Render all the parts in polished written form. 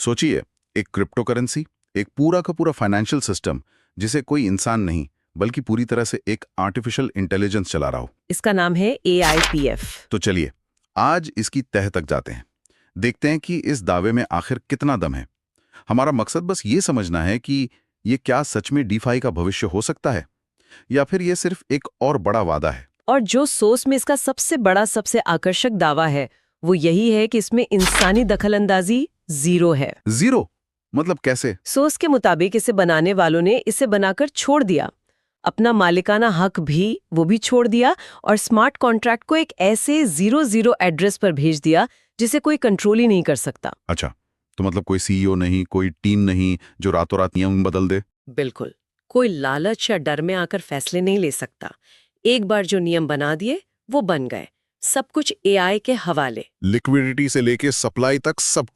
सोचिए, एक crypto currency, एक पूरा का पूरा फाइनेंशियल सिस्टम जिसे कोई इंसान नहीं बल्कि पूरी तरह से एक आर्टिफिशियल इंटेलिजेंस चला रहा हो। इसका नाम है AIPF। तो चलिए आज इसकी तह तक जाते हैं, देखते हैं कि इस दावे में आखिर कितना दम है। हमारा मकसद बस ये समझना है कि ये क्या सच में डीफाई का भविष्य हो सकता है या फिर ये सिर्फ एक और बड़ा वादा है। और जो सोर्स में इसका सबसे बड़ा, सबसे आकर्षक दावा है वो यही है कि इसमें इंसानी दखलंदाजी जीरो है। जीरो मतलब कैसे? सोर्स के मुताबिक इसे बनाने वालों ने इसे बनाकर छोड़ दिया, अपना मालिकाना हक भी वो भी छोड़ दिया और स्मार्ट कॉन्ट्रैक्ट को एक ऐसे 00 एड्रेस पर भेज दिया जिसे कोई कंट्रोल ही नहीं कर सकता। अच्छा, तो मतलब कोई सीईओ नहीं, कोई टीम नहीं जो रातों रात नियम बदल दे। बिल्कुल, कोई लालच या डर में आकर फैसले नहीं ले सकता। एक बार जो नियम बना दिए वो बन गए, सब कुछ AI के हवाले, लिक्विडिटी से लेके सप्लाई तक सब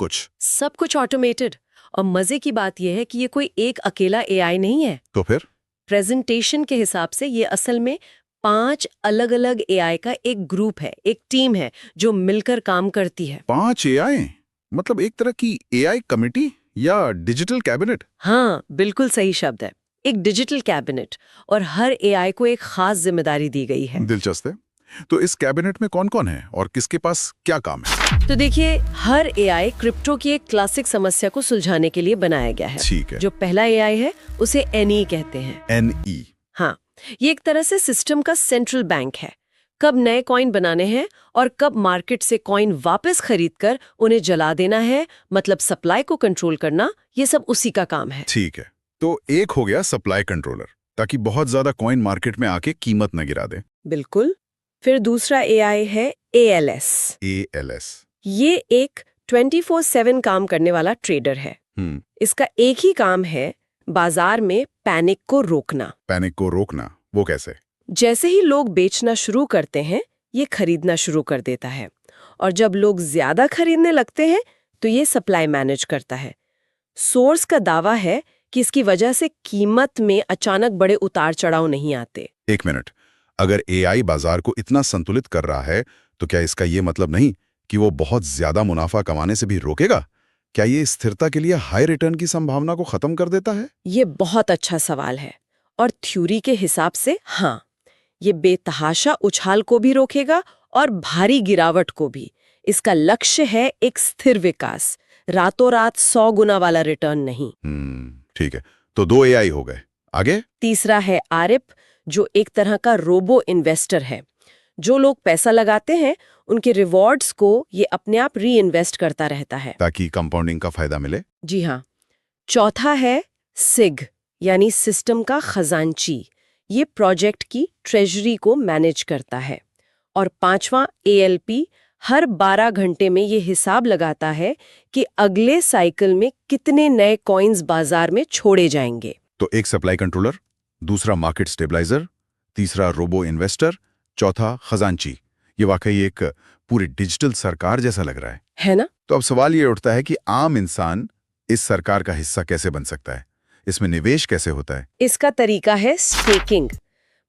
कुछ ऑटोमेटेड। और मजे की बात यह है कि ये कोई एक अकेला AI नहीं है। तो फिर प्रेजेंटेशन के हिसाब से ये असल में 5 अलग-अलग AI का एक ग्रुप है, एक टीम है जो मिलकर काम करती है। 5 एआई मतलब एक तरह की एआई कमिटी या डिजिटल कैबिनेट? हाँ, बिल्कुल सही शब्द है, एक डिजिटल कैबिनेट, और हर AI को एक खास जिम्मेदारी दी गई है। दिलचस्प है। तो इस कैबिनेट में कौन-कौन है और किसके पास क्या काम है? तो देखिए, हर AI क्रिप्टो की एक क्लासिक समस्या को सुलझाने के लिए बनाया गया है। ठीक है। जो पहला AI है उसे NE कहते हैं। NE। हाँ, ये एक तरह से सिस्टम का सेंट्रल बैंक है। कब नए कॉइन बनाने हैं और कब मार्केट से कॉइन वापस खरीदकर उन्हें जला देना है, मतलब सप्लाई को कंट्रोल करना, ये सब उसी का काम है। ठीक है, तो एक हो गया सप्लाई कंट्रोलर, ताकि बहुत ज्यादा कॉइन मार्केट में आके कीमत न गिरा दे। बिल्कुल। फिर दूसरा AI है ALS। ALS। ये एक 24/7 काम करने वाला ट्रेडर है। इसका एक ही काम है, बाजार में पैनिक को रोकना। पैनिक को रोकना? वो कैसे? जैसे ही लोग बेचना शुरू करते हैं, ये खरीदना शुरू कर देता है, और जब लोग ज्यादा खरीदने लगते हैं तो ये सप्लाई मैनेज करता है। सोर्स का दावा है कि इसकी वजह से कीमत में अचानक बड़े उतार चढ़ाव नहीं आते। एक मिनट, अगर एआई बाजार को इतना संतुलित कर रहा है तो क्या इसका ये मतलब नहीं कि वो बहुत ज्यादा मुनाफा कमाने से भी रोकेगा? क्या ये स्थिरता के लिए हाई रिटर्न की संभावना को खत्म कर देता है? ये बहुत अच्छा सवाल है, और थ्योरी के हिसाब से हाँ, ये बेतहाशा उछाल को भी रोकेगा और भारी गिरावट को भी। इसका लक्ष्य है एक स्थिर विकास, रातों रात 100 गुना वाला रिटर्न नहीं। ठीक है, तो 2 एआई हो गए, आगे? तीसरा है ARIP, जो एक तरह का रोबो इन्वेस्टर है। जो लोग पैसा लगाते हैं उनके रिवॉर्ड्स को ये अपने आप री इन्वेस्ट करता रहता है, ताकि कंपाउंडिंग का फायदा मिले। जी हाँ। चौथा है SIG, यानी सिस्टम का खजांची। ये प्रोजेक्ट की ट्रेजरी को मैनेज करता है। और पांचवा ALP, हर 12 घंटे में ये हिसाब लगाता है कि अगले साइकिल में कितने नए कॉइन्स बाजार में छोड़े जाएंगे। तो एक सप्लाई कंट्रोलर, दूसरा मार्केट स्टेबलाइजर, तीसरा रोबो इन्वेस्टर, चौथा खजांची। ये वाकई एक पूरी डिजिटल सरकार जैसा लग रहा है ना? तो अब सवाल ये उठता है कि आम इंसान इस सरकार का हिस्सा कैसे बन सकता है? इसमें निवेश कैसे होता है? इसका तरीका है स्टेकिंग।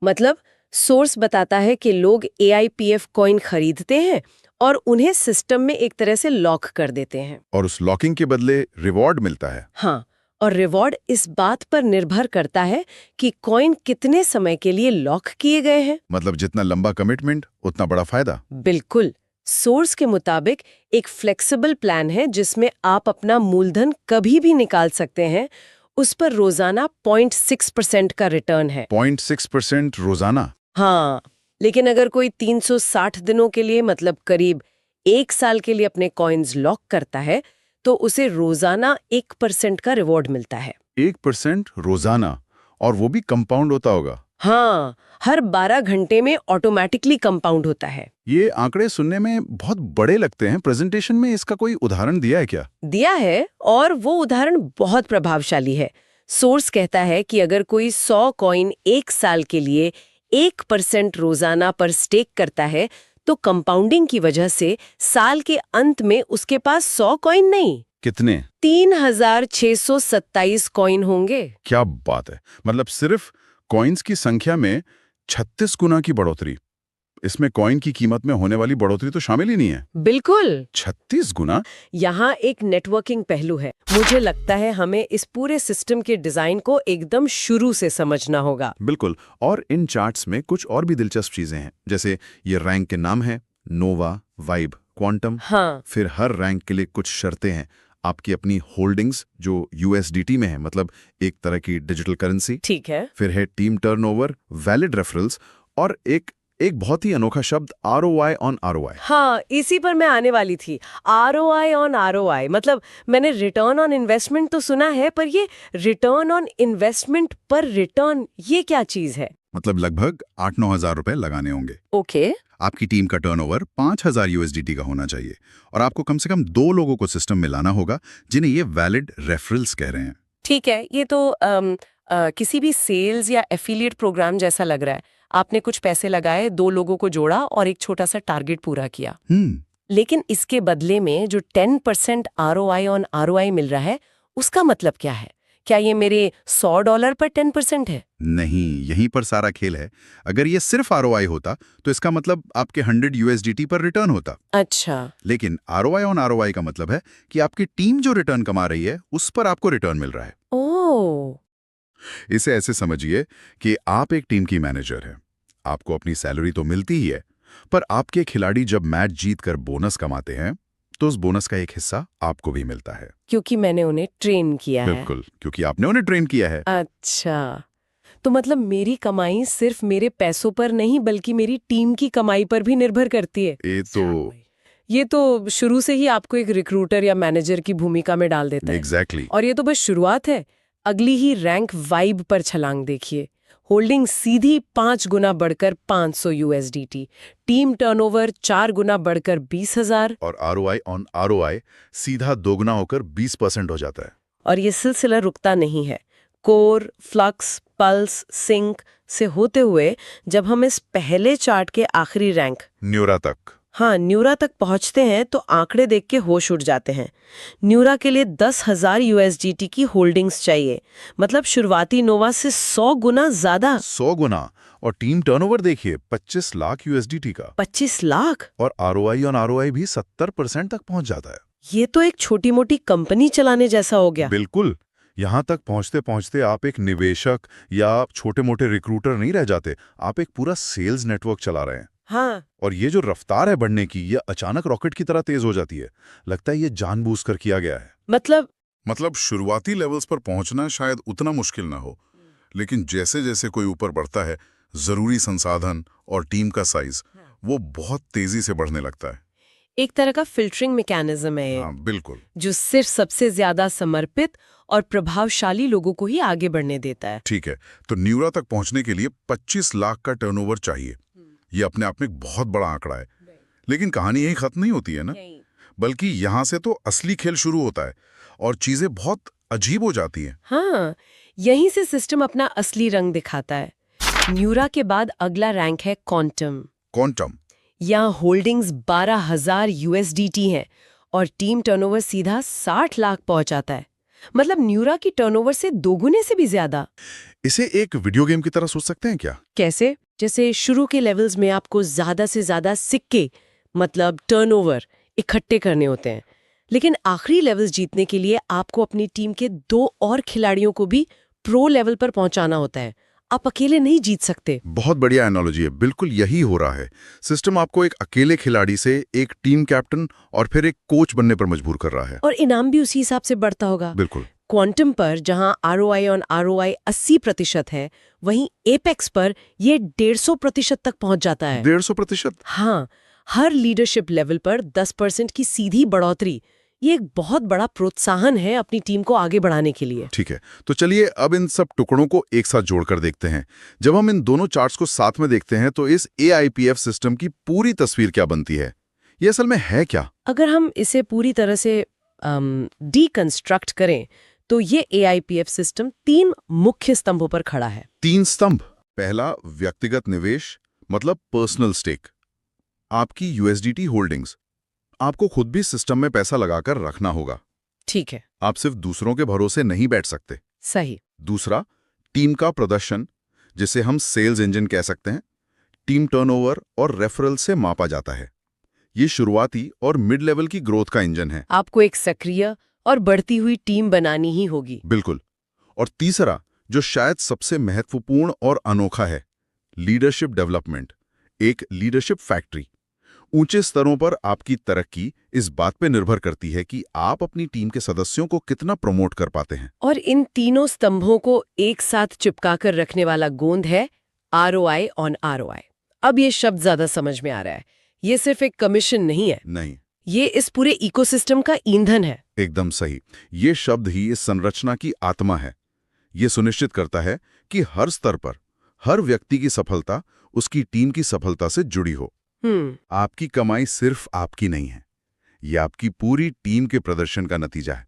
मतलब सोर्स बताता है कि लोग AIPF कॉइन खरीदते हैं और उन्हें सिस्टम में एक तरह से लॉक कर देते हैं। और उस लॉकिंग के बदले रिवॉर्ड मिलता है? हाँ, और रिवॉर्ड इस बात पर निर्भर करता है कि कॉइन कितने समय के लिए लॉक किए गए हैं। मतलब जितना लंबा कमिटमेंट उतना बड़ा फायदा। बिल्कुल। सोर्स के मुताबिक एक फ्लेक्सिबल प्लान है जिसमें आप अपना मूलधन कभी भी निकाल सकते हैं। उस पर रोजाना 0.6% का रिटर्न है। 0.6% रोजाना? हाँ, लेकिन अगर कोई 360 दिनों के लिए, मतलब करीब 1 साल के लिए अपने कॉइन्स लॉक करता है तो उसे रोजाना 1% का रिवॉर्ड मिलता है। 1% रोजाना? और वो भी कंपाउंड होता होगा? हाँ, हर 12 घंटे में ऑटोमेटिकली कंपाउंड होता है। ये आंकड़े सुनने में बहुत बड़े लगते हैं। प्रेजेंटेशन में इसका कोई उदाहरण दिया है क्या? दिया है, और वो उदाहरण बहुत प्रभावशाली है। सोर्स कहता है कि अगर कोई 100 कॉइन 1 साल के लिए 1% रोजाना पर स्टेक करता है तो कंपाउंडिंग की वजह से साल के अंत में उसके पास 100 कॉइन नहीं, कितने? 3627 कॉइन होंगे। क्या बात है! मतलब सिर्फ कॉइन्स की संख्या में 36 गुना की बढ़ोतरी। इसमें कॉइन की कीमत में होने वाली बढ़ोतरी तो शामिल ही नहीं है। बिल्कुल। 36 गुना? यहाँ एक नेटवर्किंग पहलू है। मुझे लगता है हमें इस पूरे सिस्टम के डिजाइन को एकदम शुरू से समझना होगा। बिल्कुल। और इन चार्ट्स में कुछ और भी दिलचस्प चीजें हैं, जैसे ये रैंक के नाम हैं, नोवा, वाइब, क्वांटम। हाँ। फिर हर रैंक के लिए कुछ शर्तें हैं। आपकी अपनी होल्डिंग्स जो यूएसडीटी में है, मतलब एक तरह की डिजिटल करेंसी। ठीक है। फिर है टीम टर्नओवर, वैलिड रेफरल्स और एक बहुत ही अनोखा शब्द आरओआई ऑन आरओआई। हाँ, इसी पर मैं आने वाली थी। आरओआई ऑन आरओआई, मतलब मैंने रिटर्न ऑन इन्वेस्टमेंट तो सुना है, पर ये रिटर्न ऑन इन्वेस्टमेंट पर रिटर्न, ये क्या चीज है? मतलब लगभग 8-9 हजार रुपए लगाने होंगे। ओके। आपकी टीम का टर्नओवर 5000 यूएसडीटी का होना चाहिए और आपको कम से कम 2 लोगों को सिस्टम में लाना होगा जिन्हें ये वैलिड रेफरल्स कह रहे हैं। ठीक है, ये तो किसी भी सेल्स या एफिलिएट प्रोग्राम जैसा लग रहा है। आपने कुछ पैसे लगाए, 2 लोगों को जोड़ा और एक छोटा सा टारगेट पूरा किया। लेकिन इसके बदले में जो 10% आरओआई ऑन आरओआई मिल रहा है, उसका मतलब क्या है? क्या ये मेरे $100 पर 10% है? नहीं, यहीं पर सारा खेल है। अगर ये सिर्फ आरओआई होता तो इसका मतलब आपके 100 यूएसडीटी पर रिटर्न होता। अच्छा। लेकिन आरओआई ऑन आरओआई का मतलब है कि आपकी टीम जो रिटर्न कमा रही है उस पर आपको रिटर्न मिल रहा है। ओह। इसे ऐसे समझिए कि आप एक टीम की मैनेजर हैं। आपको अपनी सैलरी तो मिलती ही है, पर आपके खिलाड़ी जब मैच जीतकर बोनस कमाते हैं तो उस बोनस का एक हिस्सा आपको भी मिलता है। क्योंकि मैंने उन्हें ट्रेन किया है। बिल्कुल, क्योंकि आपने उन्हें ट्रेन किया है। अच्छा, तो मतलब मेरी कमाई सिर्फ मेरे पैसों पर नहीं बल्कि मेरी टीम की कमाई पर भी निर्भर करती है। ये तो शुरू से ही आपको एक रिक्रूटर या मैनेजर की भूमिका में डाल देता है। एग्जैक्टली। और ये तो बस शुरुआत है। अगली ही रैंक वाइब पर छलांग देखिए। होल्डिंग सीधी 5 गुना बढ़कर 500 यूएसडीटी, टीम टर्नओवर 4 गुना बढ़कर 20,000 और आरओआई ऑन आरओआई सीधा 2 गुना होकर 20% हो जाता है। और ये सिलसिला रुकता नहीं है। कोर, फ्लक्स, पल्स, सिंक से होते हुए जब हम इस पहले चार्ट के आखिरी रैंक न्यूरा तक, हाँ, न्यूरा तक पहुंचते हैं तो आंकड़े देख के होश उड़ जाते हैं। न्यूरा के लिए 10,000 यूएसडीटी की होल्डिंग्स चाहिए, मतलब शुरुआती नोवा से 100 गुना ज्यादा। 100 गुना। और टीम टर्नओवर देखिए 25 लाख यूएसडीटी का। 25 लाख? और आरओआई ऑन आरओआई भी 70% तक पहुंच जाता है। ये तो एक छोटी मोटी कंपनी चलाने जैसा हो गया। बिल्कुल। यहां तक पहुंचते पहुंचते आप एक निवेशक या छोटे मोटे रिक्रूटर नहीं रह जाते, आप एक पूरा सेल्स नेटवर्क चला रहे हैं। हाँ। और ये जो रफ्तार है बढ़ने की, ये अचानक रॉकेट की तरह तेज हो जाती है। लगता है ये जानबूझकर किया गया है। मतलब शुरुआती लेवल्स पर पहुंचना शायद उतना मुश्किल ना हो, लेकिन जैसे जैसे कोई ऊपर बढ़ता है, जरूरी संसाधन और टीम का साइज वो बहुत तेजी से बढ़ने लगता है। एक तरह का फिल्टरिंग मैकेनिज्म है ये। हाँ, बिल्कुल। जो सिर्फ सबसे ज्यादा समर्पित और प्रभावशाली लोगों को ही आगे बढ़ने देता है। ठीक है, तो न्यूरा तक पहुंचने के लिए 25 लाख का टर्नओवर चाहिए। ये अपने आप में एक बहुत बड़ा आंकड़ा है। लेकिन कहानी यही खत्म नहीं होती है ना, बल्कि यहाँ से तो असली खेल शुरू होता है और चीजें बहुत अजीब हो जाती हैं। हाँ, यहीं से सिस्टम अपना असली रंग दिखाता है। न्यूरा के बाद अगला रैंक है क्वांटम। यहाँ होल्डिंग्स 12,000 यूएसडीटी हैं और टीम टर्नओवर सीधा 60 लाख पहुंचाता है। मतलब न्यूरा की टर्नओवर से 2 गुने से भी ज्यादा। इसे एक वीडियो गेम की तरह सोच सकते हैं क्या? कैसे? जैसे शुरू के लेवल्स में आपको ज्यादा से ज्यादा सिक्के, मतलब टर्नओवर, इकट्ठे करने होते हैं, लेकिन आखिरी लेवल्स जीतने के लिए आपको अपनी टीम के 2 और खिलाड़ियों को भी प्रो लेवल पर पहुंचाना होता है। आप अकेले नहीं जीत सकते। बहुत बढ़िया एनालॉजी है, बिल्कुल यही हो रहा है। सिस्टम आपको एक अकेले खिलाड़ी से एक टीम कैप्टन और फिर एक कोच बनने पर मजबूर कर रहा है। और इनाम भी उसी हिसाब से बढ़ता होगा। बिल्कुल। क्वांटम पर जहां आरओआई ऑन आरओआई 80% है, वहीं एपेक्स पर ये 150% तक पहुंच जाता है। 150%? हाँ, हर लीडरशिप लेवल पर 10% की सीधी बढ़ोतरी, ये एक बहुत बड़ा प्रोत्साहन है अपनी टीम को आगे बढ़ाने के लिए। ठीक है, तो चलिए अब इन सब टुकड़ों को एक साथ जोड़कर देखते हैं। जब हम इन दोनों चार्ट्स को साथ में देखते हैं तो इस एआईपीएफ सिस्टम की पूरी तस्वीर क्या बनती है? ये असल में है क्या? अगर हम इसे पूरी तरह से डीकंस्ट्रक्ट करें तो ये एआईपीएफ सिस्टम 3 मुख्य स्तंभों पर खड़ा है। 3 स्तंभ। पहला, व्यक्तिगत निवेश, मतलब पर्सनल स्टेक। आपकी यूएसडीटी होल्डिंग्स। आपको खुद भी सिस्टम में पैसा लगाकर रखना होगा। ठीक है। आप सिर्फ दूसरों के भरोसे नहीं बैठ सकते। सही। दूसरा, टीम का प्रदर्शन, जिसे हम सेल्स इंजन कह सकते हैं। टीम टर्नओवर और रेफरल से मापा जाता है। ये शुरुआती और मिड लेवल की ग्रोथ का इंजन है। आपको एक सक्रिय और बढ़ती हुई टीम बनानी ही होगी। बिल्कुल। और तीसरा, जो शायद सबसे महत्वपूर्ण और अनोखा है, लीडरशिप डेवलपमेंट, एक लीडरशिप फैक्ट्री। ऊंचे स्तरों पर आपकी तरक्की इस बात पे निर्भर करती है कि आप अपनी टीम के सदस्यों को कितना प्रमोट कर पाते हैं। और इन तीनों स्तंभों को एक साथ चिपकाकर रखने वाला गोंद है ROI ऑन ROI। अब ये शब्द ज्यादा समझ में आ रहा है। ये सिर्फ एक कमीशन नहीं है, नहीं, ये इस पूरे इकोसिस्टम का ईंधन है। एकदम सही। ये शब्द ही इस संरचना की आत्मा है। ये सुनिश्चित करता है कि हर स्तर पर हर व्यक्ति की सफलता उसकी टीम की सफलता से जुड़ी हो। आपकी कमाई सिर्फ आपकी नहीं है, ये आपकी पूरी टीम के प्रदर्शन का नतीजा है।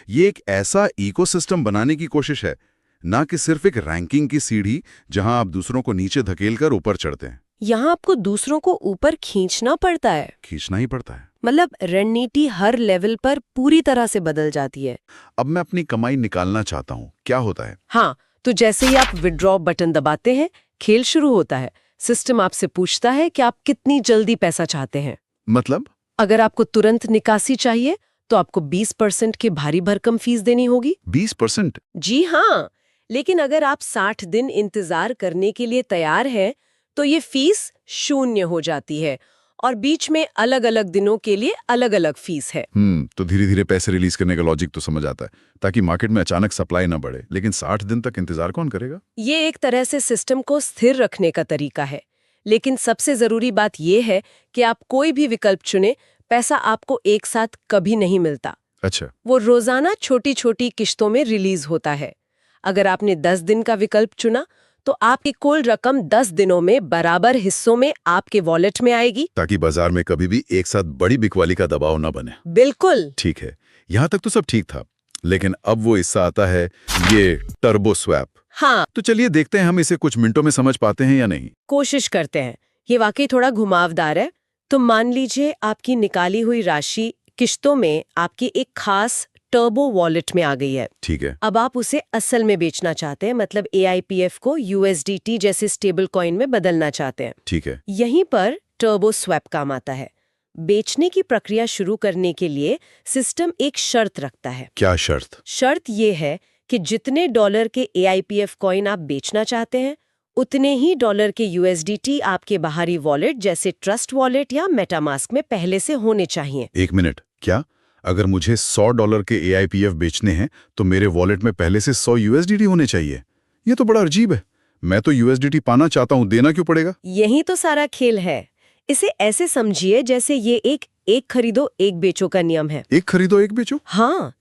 ये एक ऐसा इकोसिस्टम बनाने की कोशिश है, ना कि सिर्फ एक रैंकिंग की सीढ़ी जहां आप दूसरों को नीचे धकेलकर ऊपर चढ़ते हैं। यहाँ आपको दूसरों को ऊपर खींचना पड़ता है। खींचना ही पड़ता है। मतलब रणनीति हर लेवल पर पूरी तरह से बदल जाती है। अब मैं अपनी कमाई निकालना चाहता हूं, क्या होता है? हाँ, तो जैसे ही आप विड्रॉ बटन दबाते हैं, खेल शुरू होता है। सिस्टम आपसे पूछता है कि आप कितनी जल्दी पैसा चाहते हैं। मतलब? अगर आपको तुरंत निकासी चाहिए तो आपको 20% की भारी भरकम फीस देनी होगी। 20%? जी हाँ, लेकिन अगर आप 60 दिन इंतजार करने के लिए तैयार हैं तो ये फीस 0 हो जाती है और बीच में अलग अलग दिनों के लिए अलग अलग फीस है। तो धीरे धीरे पैसे रिलीज करने का लॉजिक तो समझ आता है, ताकि मार्केट में अचानक सप्लाई ना बढ़े। लेकिन 60 दिन तक इंतजार कौन करेगा? ये एक तरह से सिस्टम को स्थिर रखने का तरीका है। लेकिन सबसे जरूरी बात यह है कि आप कोई भी विकल्प चुने, पैसा आपको एक साथ कभी नहीं मिलता। अच्छा। वो रोजाना छोटी छोटी किश्तों में रिलीज होता है। अगर आपने 10 दिन का विकल्प चुना तो आपकी कुल रकम 10 दिनों में बराबर हिस्सों में आपके वॉलेट में आएगी, ताकि बाजार में कभी भी एक साथ बड़ी बिकवाली का दबाव ना बने। बिल्कुल ठीक है, यहाँ तक तो सब ठीक था, लेकिन अब वो हिस्सा आता है, ये टर्बो स्वैप। हाँ, तो चलिए देखते हैं हम इसे कुछ मिनटों में समझ पाते हैं या नहीं। कोशिश करते हैं। ये वाकई थोड़ा घुमावदार है। तो मान लीजिए आपकी निकाली हुई राशि किश्तों में आपकी एक खास टर्बो वॉलेट में आ गई है। ठीक है। अब आप उसे असल में बेचना चाहते हैं, मतलब AIPF को USDT जैसे स्टेबल कॉइन में बदलना चाहते हैं। ठीक है। यहीं पर टर्बो स्वैप काम आता है। बेचने की प्रक्रिया शुरू करने के लिए सिस्टम एक शर्त रखता है। क्या शर्त? शर्त ये है कि जितने डॉलर के AIPF कॉइन आप बेचना चाहते हैं, उतने ही डॉलर के USDT आपके बाहरी वॉलेट जैसे ट्रस्ट वॉलेट या मेटामास्क में पहले से होने चाहिए। एक मिनट, क्या अगर मुझे $100 के AIPF बेचने हैं तो मेरे वॉलेट में पहले से 100 USDT होने चाहिए? ये तो बड़ा अजीब है। मैं तो USDT पाना चाहता हूँ, देना क्यों पड़ेगा? यही तो सारा खेल है। इसे ऐसे समझिए जैसे ये एक खरीदो एक बेचो का नियम है। एक खरीदो एक बेचो? हाँ,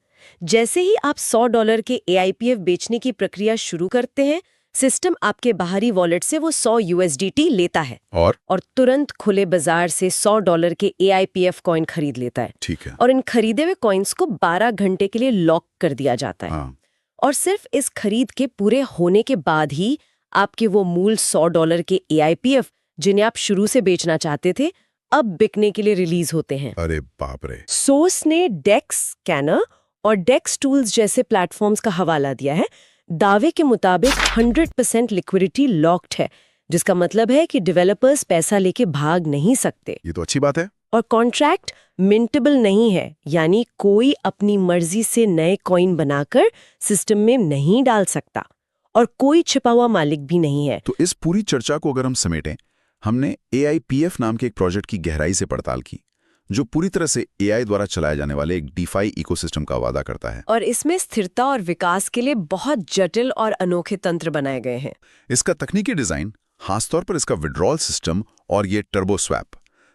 जैसे ही आप $100 के AIPF बेचने की प्रक्रिया शुरू करते हैं, सिस्टम आपके बाहरी वॉलेट से वो 100 USDT लेता है और तुरंत खुले बाजार से $100 के AIPF कॉइन खरीद लेता है। ठीक है। और इन खरीदे हुए कॉइन्स को 12 घंटे के लिए लॉक कर दिया जाता है। हाँ। और सिर्फ इस खरीद के पूरे होने के बाद ही आपके वो मूल $100 के AIPF, जिन्हें आप शुरू से बेचना चाहते थे, अब बिकने के लिए रिलीज होते हैं। अरे बाप रे। सोर्स ने डेक्स स्कैनर और डेक्स टूल्स जैसे प्लेटफॉर्म्स का हवाला दिया है। दावे के मुताबिक 100% लिक्विडिटी लॉक्ड है, जिसका मतलब है कि डेवलपर्स पैसा लेके भाग नहीं सकते। ये तो अच्छी बात है। और कॉन्ट्रैक्ट मिंटेबल नहीं है, यानी कोई अपनी मर्जी से नए कॉइन बनाकर सिस्टम में नहीं डाल सकता और कोई छिपा हुआ मालिक भी नहीं है। तो इस पूरी चर्चा को अगर हम समेटें, हमने AIPF नाम के एक प्रोजेक्ट की गहराई से पड़ताल की, जो पूरी तरह से AI द्वारा चलाए जाने वाले एक DeFi इकोसिस्टम का वादा करता है। और इसमें स्थिरता और विकास के लिए बहुत जटिल और अनोखे तंत्र बनाए गए हैं। इसका तकनीकी डिजाइन, खासतौर पर इसका विड्रॉल सिस्टम और ये टर्बो स्वैप,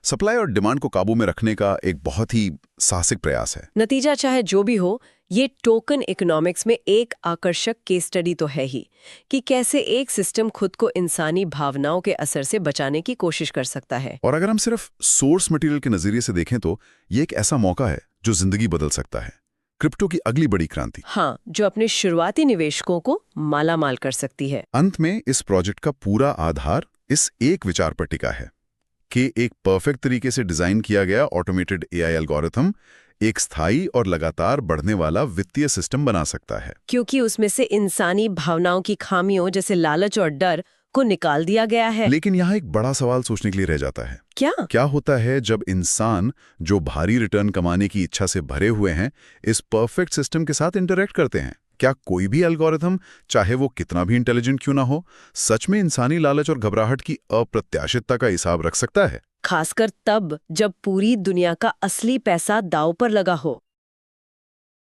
सप्लाई और डिमांड को काबू में रखने का एक बहुत ही साहसिक प्रयास है। नतीजा चाहे जो भी हो, ये टोकन इकोनॉमिक्स में एक आकर्षक केस स्टडी तो है ही कि कैसे एक सिस्टम खुद को इंसानी भावनाओं के असर से बचाने की कोशिश कर सकता है। और अगर हम सिर्फ सोर्स मटेरियल के नजरिए से देखें तो ये एक ऐसा मौका है जो जिंदगी बदल सकता है। क्रिप्टो की अगली बड़ी क्रांति। हाँ, जो अपने शुरुआती निवेशकों को मालामाल कर सकती है। अंत में इस प्रोजेक्ट का पूरा आधार इस एक विचार पर टिका है कि एक परफेक्ट तरीके से डिजाइन किया गया ऑटोमेटेड AI एल्गोरिथम एक स्थायी और लगातार बढ़ने वाला वित्तीय सिस्टम बना सकता है। क्योंकि उसमें से इंसानी भावनाओं की खामियों जैसे लालच और डर को निकाल दिया गया है। लेकिन यहाँ एक बड़ा सवाल सोचने के लिए रह जाता है। क्या होता है जब इंसान जो भारी रिटर्न कमाने की इच्छा से भरे हुए हैं इस परफेक्ट सिस्टम के साथ इंटरेक्ट करते हैं? क्या कोई भी एल्गोरिथम, चाहे वो कितना भी इंटेलिजेंट क्यों ना हो, सच में इंसानी लालच और घबराहट की अप्रत्याशितता का हिसाब रख सकता है? खासकर तब जब पूरी दुनिया का असली पैसा दांव पर लगा हो।